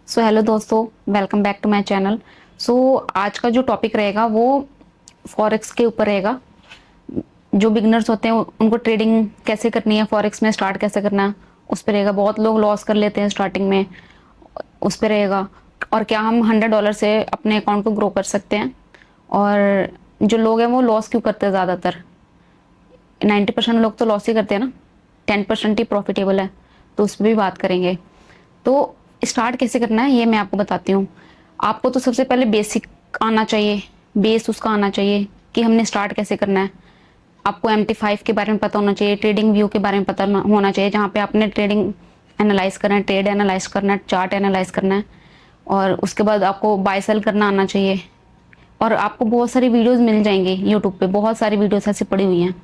Hello दोस्तों, welcome back to my channel. आज का जो टॉपिक रहेगा वो फॉरेक्स के ऊपर रहेगा। जो बिगनर्स होते हैं उनको ट्रेडिंग कैसे करनी है, फॉरेक्स में स्टार्ट कैसे करना है, उस पर रहेगा। बहुत लोग लॉस कर लेते हैं स्टार्टिंग में, उस पर रहेगा। और क्या हम $100 से अपने अकाउंट को ग्रो कर सकते हैं, और जो लोग हैं वो लॉस क्यों करते हैं ज़्यादातर। 90% लोग तो लॉस ही करते हैं ना, 10% ही प्रॉफिटेबल है, तो उस पर भी बात करेंगे। तो स्टार्ट कैसे करना है ये मैं आपको बताती हूँ। आपको तो सबसे पहले बेसिक आना चाहिए, बेस उसका आना चाहिए कि हमने स्टार्ट कैसे करना है। आपको MT5 के बारे में पता होना चाहिए, ट्रेडिंग व्यू के बारे में पता होना चाहिए, जहाँ पे आपने ट्रेडिंग एनालाइज करना है, ट्रेड एनालाइज करना है, चार्ट एनालाइज करना है। और उसके बाद आपको बाय सेल करना आना चाहिए। और आपको बहुत सारी वीडियोस मिल जाएंगी यूट्यूब पे, बहुत सारी वीडियोस ऐसी पड़ी हुई हैं,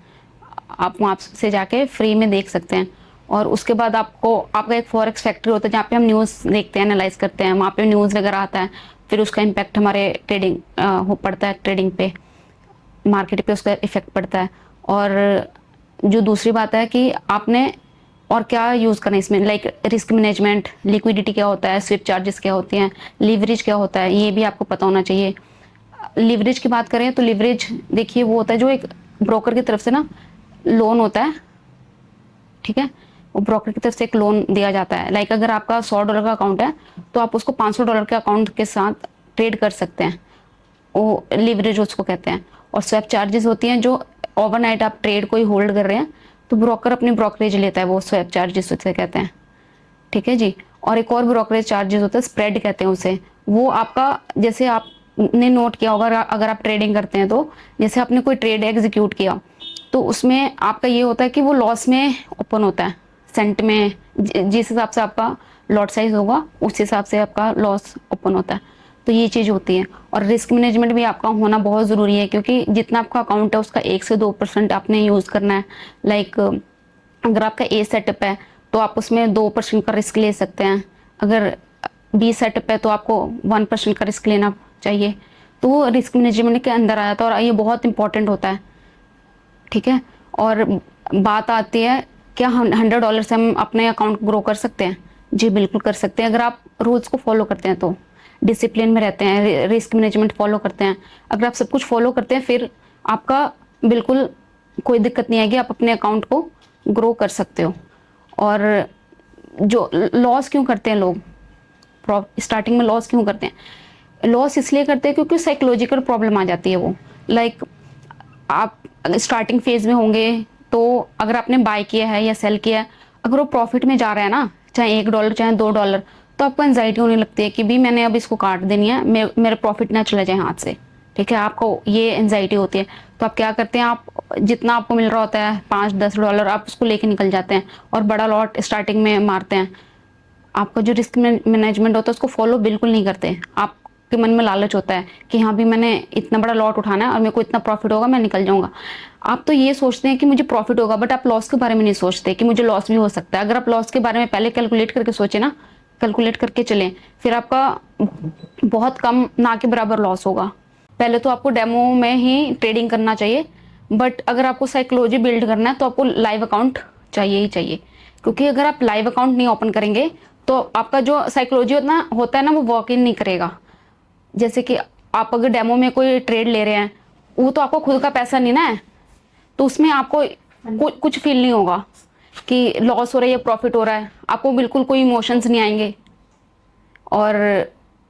आप वहाँ से जाके फ्री में देख सकते हैं। और उसके बाद आपका एक फॉरेक्स फैक्ट्री होता है जहाँ पे हम न्यूज़ देखते हैं, एनालाइज करते हैं, वहाँ पे न्यूज़ वगैरह आता है। फिर उसका इम्पैक्ट हमारे ट्रेडिंग हो पड़ता है, ट्रेडिंग पे, मार्केट पे उसका इफेक्ट पड़ता है। और जो दूसरी बात है कि आपने और क्या यूज़ करना है इसमें, लाइक रिस्क मैनेजमेंट, लिक्विडिटी क्या होता है, स्विप चार्जेस क्या होते हैं, लीवरेज क्या होता है, ये भी आपको पता होना चाहिए। लीवरेज की बात करें तो लीवरेज देखिए वो होता है जो एक ब्रोकर की तरफ से ना लोन होता है, ठीक है। वो ब्रोकर की तरफ से एक लोन दिया जाता है। लाइक अगर आपका $100 का अकाउंट है तो आप उसको $500 के अकाउंट के साथ ट्रेड कर सकते हैं, वो लिवरेज उसको कहते हैं। और स्वैप चार्जेस होती हैं जो ओवरनाइट आप ट्रेड कोई होल्ड कर रहे हैं तो ब्रोकर अपनी ब्रोकरेज लेता है, वो स्वैप चार्जेस उसे कहते हैं, ठीक है जी। और एक और ब्रोकरेज चार्जेस होता है, स्प्रेड कहते हैं उसे। वो आपका, जैसे आपने नोट किया होगा अगर आप ट्रेडिंग करते हैं तो, जैसे आपने कोई ट्रेड एग्जीक्यूट किया तो उसमें आपका ये होता है कि वो लॉस में ओपन होता है, सेंट में, जिस हिसाब से आपका लॉट साइज होगा उस हिसाब से आपका लॉस ओपन होता है। तो ये चीज़ होती है। और रिस्क मैनेजमेंट भी आपका होना बहुत ज़रूरी है, क्योंकि जितना आपका अकाउंट है उसका 1 से 2% आपने यूज़ करना है। लाइक अगर आपका ए सेटअप है तो आप उसमें 2% का रिस्क ले सकते हैं। अगर बी सेटअप है तो आपको 1% का रिस्क लेना चाहिए। तो वो रिस्क मैनेजमेंट के अंदर आ जाता है, और ये बहुत इंपॉर्टेंट होता है, ठीक है। और बात आती है, क्या हम $100 से हम अपने अकाउंट ग्रो कर सकते हैं? जी बिल्कुल कर सकते हैं, अगर आप रूल्स को फॉलो करते हैं तो, डिसिप्लिन में रहते हैं, रिस्क मैनेजमेंट फॉलो करते हैं। अगर आप सब कुछ फॉलो करते हैं फिर आपका बिल्कुल कोई दिक्कत नहीं आएगी, आप अपने अकाउंट को ग्रो कर सकते हो। और जो लॉस क्यों करते हैं लोग, स्टार्टिंग में लॉस क्यों करते हैं? लॉस इसलिए करते हैं क्योंकि साइकोलॉजिकल प्रॉब्लम आ जाती है वो। लाइक आप स्टार्टिंग फेज में होंगे तो अगर आपने बाय किया है या सेल किया है, अगर वो प्रॉफिट में जा रहा है ना, चाहे $1 चाहे $2, तो आपको एंजाइटी होने लगती है कि भी मैंने अब इसको काट देनी है, मेरा प्रॉफिट ना चला जाए हाथ से, ठीक है। आपको ये एंजाइटी होती है। तो आप क्या करते हैं, आप जितना आपको मिल रहा होता है $5-10 आप उसको लेके निकल जाते हैं और बड़ा लॉट स्टार्टिंग में मारते हैं। आपका जो रिस्क मैनेजमेंट होता है उसको फॉलो बिल्कुल नहीं करते। आपके मन में लालच होता है कि हाँ भी मैंने इतना बड़ा लॉट उठाना है और मेरे को इतना प्रॉफिट होगा, मैं निकल जाऊंगा। आप तो ये सोचते हैं कि मुझे प्रॉफिट होगा, बट आप लॉस के बारे में नहीं सोचते कि मुझे लॉस भी हो सकता है। अगर आप लॉस के बारे में पहले कैलकुलेट करके सोचे ना, कैलकुलेट करके चलें, फिर आपका बहुत कम ना के बराबर लॉस होगा। पहले तो आपको डेमो में ही ट्रेडिंग करना चाहिए, बट अगर आपको साइकोलॉजी बिल्ड करना है तो आपको लाइव अकाउंट चाहिए ही चाहिए। क्योंकि अगर आप लाइव अकाउंट नहीं ओपन करेंगे तो आपका जो साइकोलॉजी होता है ना वो वर्क इन नहीं करेगा। जैसे कि आप अगर डेमो में कोई ट्रेड ले रहे हैं, वो तो आपको खुद का पैसा नहीं ना है, तो उसमें आपको कुछ फील नहीं होगा कि लॉस हो रहा है या प्रॉफिट हो रहा है, आपको बिल्कुल कोई इमोशंस नहीं आएंगे। और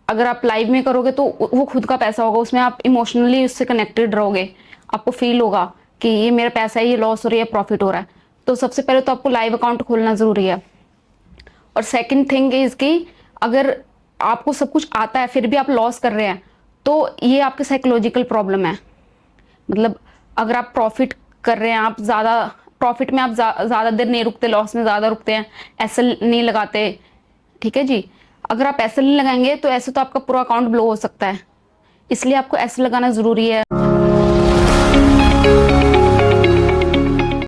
अगर आप लाइव में करोगे तो वो खुद का पैसा होगा, उसमें आप इमोशनली उससे कनेक्टेड रहोगे, आपको फील होगा कि ये मेरा पैसा है, ये लॉस हो रही है, प्रॉफिट हो रहा है। तो सबसे पहले तो आपको लाइव अकाउंट खोलना ज़रूरी है। और सेकंड थिंग इज कि अगर आपको सब कुछ आता है फिर भी आप लॉस कर रहे हैं तो ये आपकी साइकोलॉजिकल प्रॉब्लम है। मतलब अगर आप प्रॉफिट कर रहे हैं, आप ज़्यादा प्रॉफिट में आप ज़्यादा देर नहीं रुकते, लॉस में ज़्यादा रुकते हैं, एसएल नहीं लगाते, ठीक है जी। अगर आप एसएल नहीं लगाएंगे तो ऐसे तो आपका पूरा अकाउंट ब्लो हो सकता है, इसलिए आपको एसएल लगाना ज़रूरी है।